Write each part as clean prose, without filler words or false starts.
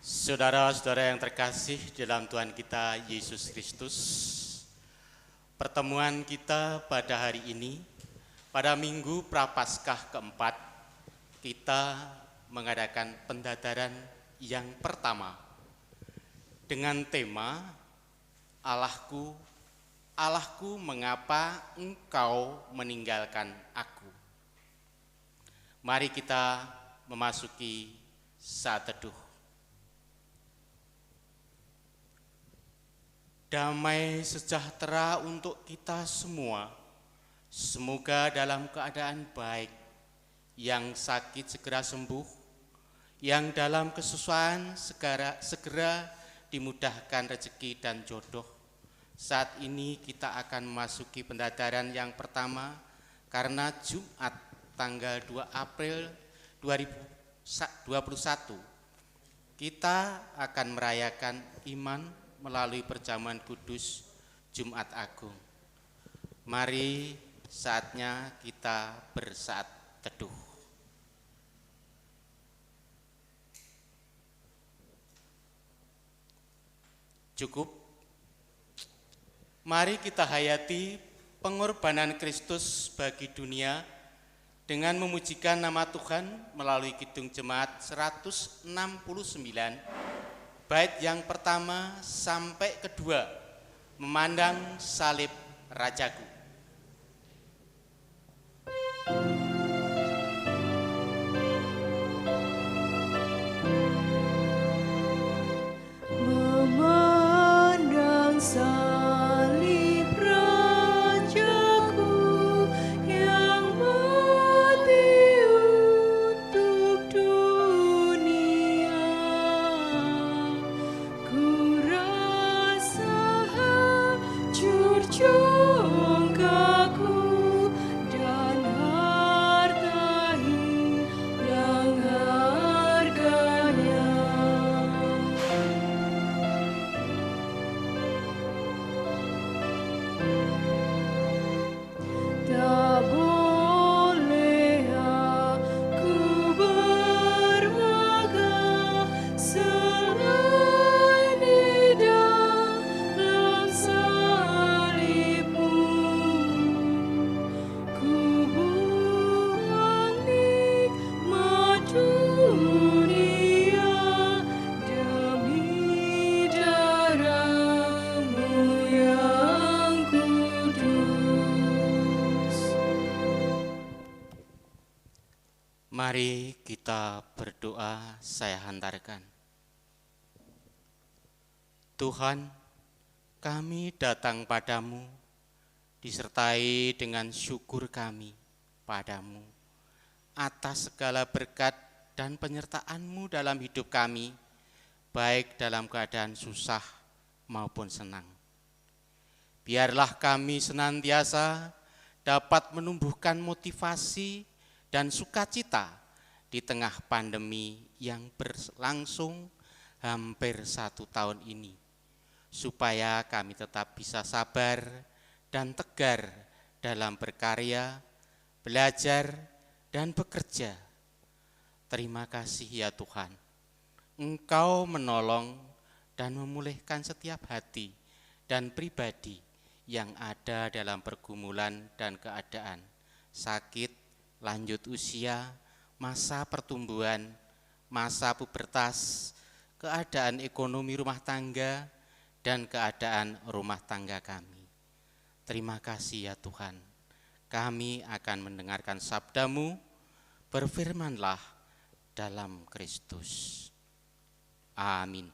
Saudara-saudara yang terkasih dalam Tuhan kita Yesus Kristus, pertemuan kita pada hari ini, pada Minggu Prapaskah keempat, kita mengadakan pendadaran yang pertama dengan tema Allahku, Allahku, mengapa Engkau meninggalkan aku? Mari kita memasuki saat teduh. Damai sejahtera untuk kita semua. Semoga dalam keadaan baik, yang sakit segera sembuh, yang dalam kesusahan segera dimudahkan rezeki dan jodoh. Saat ini kita akan memasuki pendadaran yang pertama karena Jumat tanggal 2 April 2021 kita akan merayakan iman melalui perjamuan kudus Jumat Agung. Mari saatnya kita bersaat teduh. Cukup? Mari kita hayati pengorbanan Kristus bagi dunia dengan memujikan nama Tuhan melalui Kidung Jemaat 169, bait yang pertama sampai kedua, memandang salib Rajaku. Memandang salib Rajaku yang mati untuk dunia, ku rasa hancur congkakku dan harta hilang harganya. Tak boleh aku bermegah selain di dalam salib-Mu. Ku buang nikmat dunia demi darah-Mu yang kudus. Mari kita berdoa, saya hantarkan. Tuhan, kami datang padamu, disertai dengan syukur kami padamu, atas segala berkat dan penyertaan-Mu dalam hidup kami, baik dalam keadaan susah maupun senang. Biarlah kami senantiasa dapat menumbuhkan motivasi dan sukacita di tengah pandemi yang berlangsung hampir 1 tahun ini, supaya kami tetap bisa sabar dan tegar dalam berkarya, belajar, dan bekerja. Terima kasih ya Tuhan, Engkau menolong dan memulihkan setiap hati dan pribadi yang ada dalam pergumulan dan keadaan sakit, lanjut usia, masa pertumbuhan, masa pubertas, keadaan ekonomi rumah tangga, dan keadaan rumah tangga kami. Terima kasih ya Tuhan, kami akan mendengarkan sabda-Mu, berfirmanlah dalam Kristus. Amin.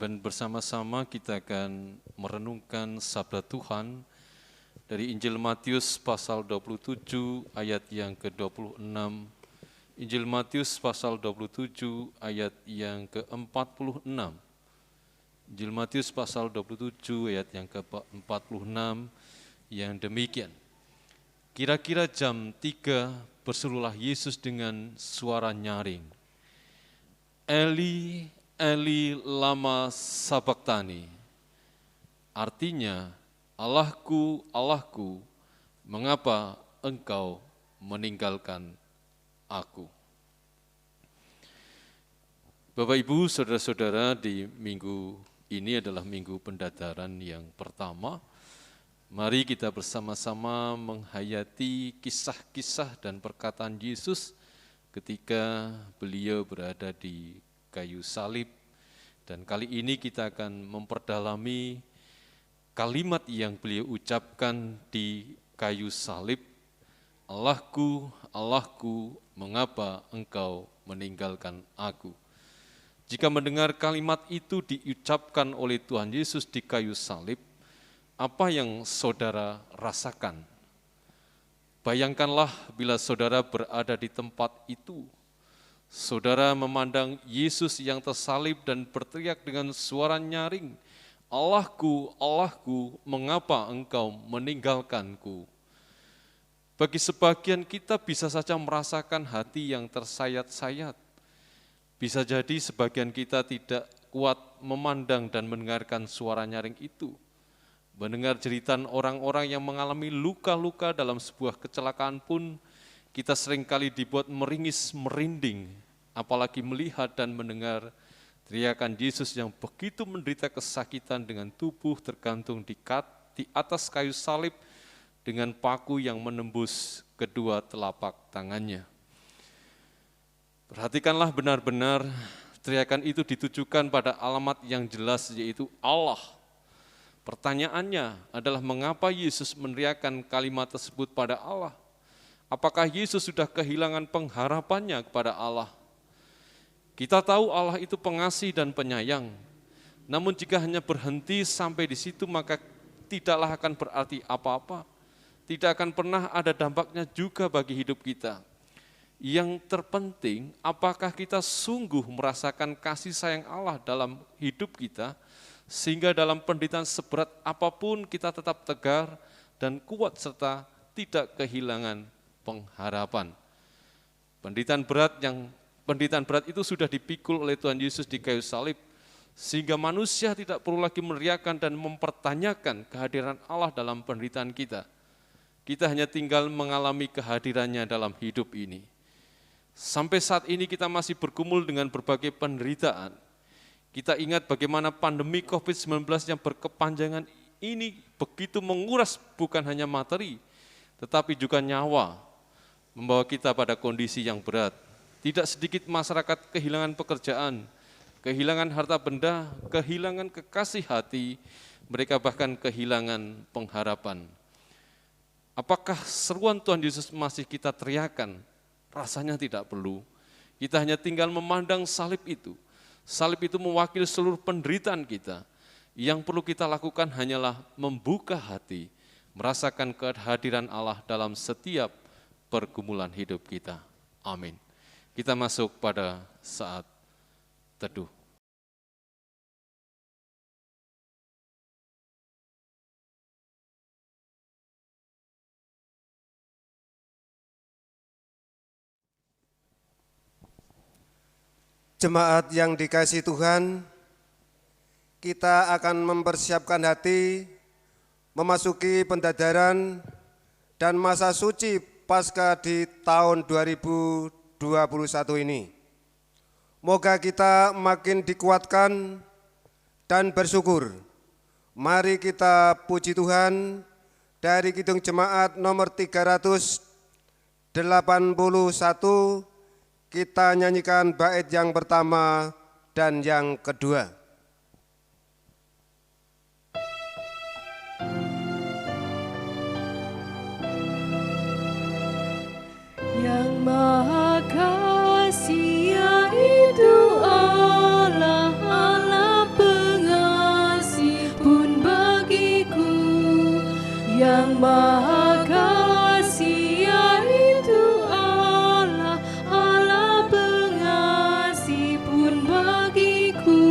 Dan bersama-sama kita akan merenungkan sabda Tuhan dari Injil Matius pasal 27 ayat yang ke-26, Injil Matius pasal 27 ayat yang ke-46. Injil Matius pasal 27 ayat yang ke-46 yang demikian. Kira-kira jam 3 berserulah Yesus dengan suara nyaring. Eli, Eli lama sabachthani. Artinya, Allahku, Allahku, mengapa engkau meninggalkan aku? Bapak, Ibu, saudara-saudara, di minggu ini adalah minggu pendadaran yang pertama. Mari kita bersama-sama menghayati kisah-kisah dan perkataan Yesus ketika beliau berada di kayu salib. Dan kali ini kita akan memperdalami kalimat yang beliau ucapkan di kayu salib. Allahku, Allahku, mengapa engkau meninggalkan aku? Jika mendengar kalimat itu diucapkan oleh Tuhan Yesus di kayu salib, apa yang saudara rasakan? Bayangkanlah bila saudara berada di tempat itu. Saudara memandang Yesus yang tersalib dan berteriak dengan suara nyaring, Allahku, Allahku, mengapa engkau meninggalkanku? Bagi sebagian kita bisa saja merasakan hati yang tersayat-sayat. Bisa jadi sebagian kita tidak kuat memandang dan mendengarkan suara nyaring itu. Mendengar jeritan orang-orang yang mengalami luka-luka dalam sebuah kecelakaan pun, kita seringkali dibuat meringis, merinding, apalagi melihat dan mendengar teriakan Yesus yang begitu menderita kesakitan dengan tubuh tergantung di atas kayu salib dengan paku yang menembus kedua telapak tangannya. Perhatikanlah benar-benar, teriakan itu ditujukan pada alamat yang jelas, yaitu Allah. Pertanyaannya adalah mengapa Yesus meneriakkan kalimat tersebut pada Allah? Apakah Yesus sudah kehilangan pengharapannya kepada Allah? Kita tahu Allah itu pengasih dan penyayang, namun jika hanya berhenti sampai di situ maka tidaklah akan berarti apa-apa. Tidak akan pernah ada dampaknya juga bagi hidup kita. Yang terpenting, apakah kita sungguh merasakan kasih sayang Allah dalam hidup kita, sehingga dalam penderitaan seberat apapun kita tetap tegar dan kuat serta tidak kehilangan pengharapan. Penderitaan berat itu sudah dipikul oleh Tuhan Yesus di kayu salib, sehingga manusia tidak perlu lagi meneriakkan dan mempertanyakan kehadiran Allah dalam penderitaan kita. Kita hanya tinggal mengalami kehadirannya dalam hidup ini. Sampai saat ini kita masih bergumul dengan berbagai penderitaan. Kita ingat bagaimana pandemi COVID-19 yang berkepanjangan ini begitu menguras bukan hanya materi, tetapi juga nyawa, membawa kita pada kondisi yang berat. Tidak sedikit masyarakat kehilangan pekerjaan, kehilangan harta benda, kehilangan kekasih hati, mereka bahkan kehilangan pengharapan. Apakah seruan Tuhan Yesus masih kita teriakan? Rasanya tidak perlu. Kita hanya tinggal memandang salib itu. Salib itu mewakili seluruh penderitaan kita. Yang perlu kita lakukan hanyalah membuka hati, merasakan kehadiran Allah dalam setiap pergumulan hidup kita. Amin. Kita masuk pada saat teduh. Jemaat yang dikasihi Tuhan, kita akan mempersiapkan hati memasuki pendadaran dan masa suci Paskah di tahun 2021 ini. Moga kita makin dikuatkan dan bersyukur. Mari kita puji Tuhan dari Kidung Jemaat nomor 381. Kita nyanyikan bait yang pertama dan yang kedua. Yang Maha Kasih yaitu Allah, Allah pengasih pun bagiku. Yang Maha Kasih yaitu Allah, Allah pengasih pun bagiku.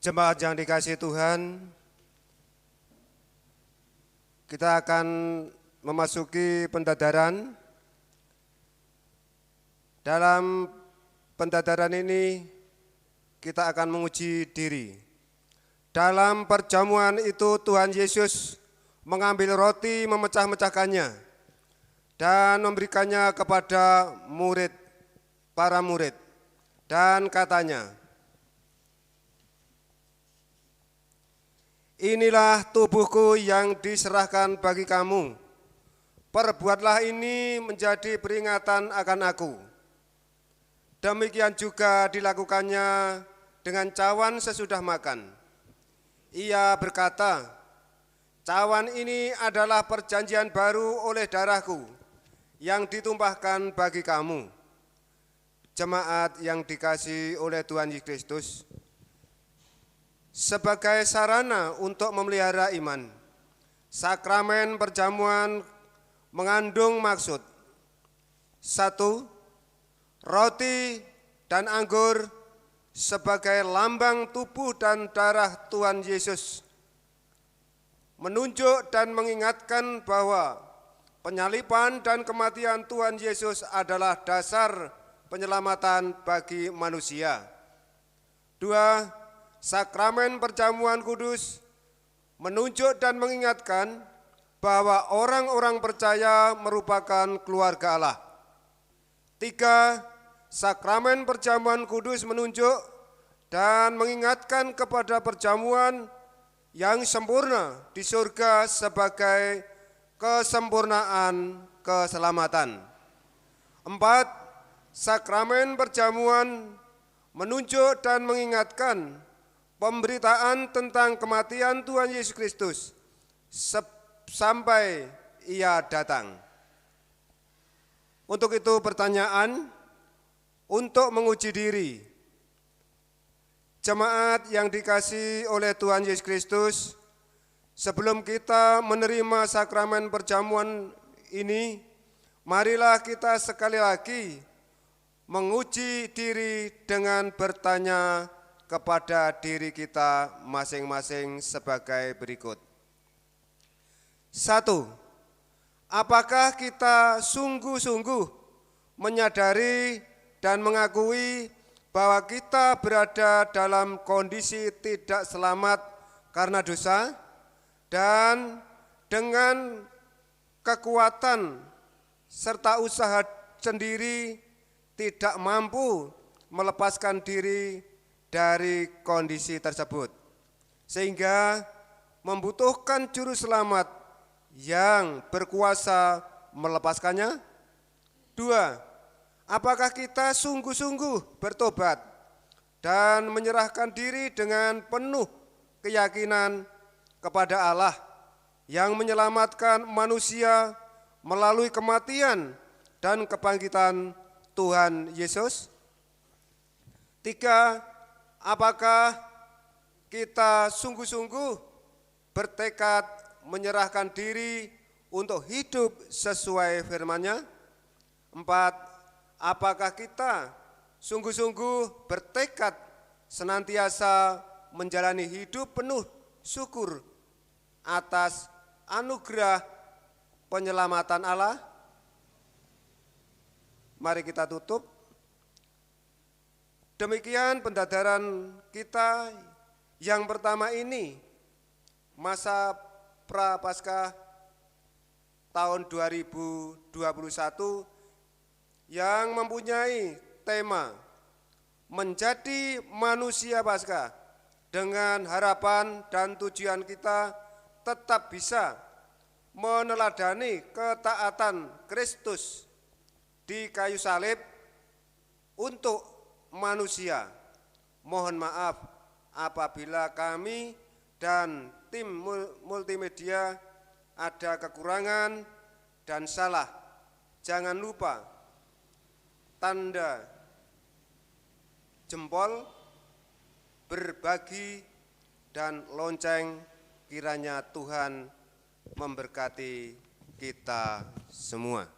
Jemaat yang dikasihi Tuhan, kita akan memasuki pendadaran. Dalam pendadaran ini kita akan menguji diri. Dalam perjamuan itu Tuhan Yesus mengambil roti, memecah-mecahkannya dan memberikannya kepada para murid. Dan katanya, "Inilah tubuhku yang diserahkan bagi kamu. Perbuatlah ini menjadi peringatan akan aku." Demikian juga dilakukannya dengan cawan sesudah makan. Ia berkata, "Cawan ini adalah perjanjian baru oleh darahku yang ditumpahkan bagi kamu." Jemaat yang dikasihi oleh Tuhan Yesus Kristus, sebagai sarana untuk memelihara iman, sakramen perjamuan mengandung maksud: 1. Roti dan anggur sebagai lambang tubuh dan darah Tuhan Yesus, menunjuk dan mengingatkan bahwa penyaliban dan kematian Tuhan Yesus adalah dasar penyelamatan bagi manusia. 2. Sakramen perjamuan kudus menunjuk dan mengingatkan bahwa orang-orang percaya merupakan keluarga Allah. 3. Sakramen perjamuan kudus menunjuk dan mengingatkan kepada perjamuan yang sempurna di surga sebagai kesempurnaan keselamatan. 4. Sakramen perjamuan menunjuk dan mengingatkan pemberitaan tentang kematian Tuhan Yesus Kristus sampai Ia datang. Untuk itu pertanyaan untuk menguji diri. Jemaat yang dikasihi oleh Tuhan Yesus Kristus, sebelum kita menerima sakramen perjamuan ini, marilah kita sekali lagi menguji diri dengan bertanya kepada diri kita masing-masing sebagai berikut. 1. Apakah kita sungguh-sungguh menyadari dan mengakui bahwa kita berada dalam kondisi tidak selamat karena dosa, dan dengan kekuatan serta usaha sendiri tidak mampu melepaskan diri dari kondisi tersebut, sehingga membutuhkan juru selamat yang berkuasa melepaskannya? 2. Apakah kita sungguh-sungguh bertobat dan menyerahkan diri dengan penuh keyakinan kepada Allah yang menyelamatkan manusia melalui kematian dan kebangkitan Tuhan Yesus? 3. Apakah kita sungguh-sungguh bertekad menyerahkan diri untuk hidup sesuai firman-Nya? 4. Apakah kita sungguh-sungguh bertekad senantiasa menjalani hidup penuh syukur atas anugerah penyelamatan Allah? Mari kita tutup. Demikian pendadaran kita yang pertama ini, masa Prapaskah tahun 2021 yang mempunyai tema menjadi manusia Paskah, dengan harapan dan tujuan kita tetap bisa meneladani ketaatan Kristus di kayu salib untuk manusia. Mohon maaf apabila kami dan tim multimedia ada kekurangan dan salah. Jangan lupa tanda jempol, berbagi, dan lonceng. Kiranya Tuhan memberkati kita semua.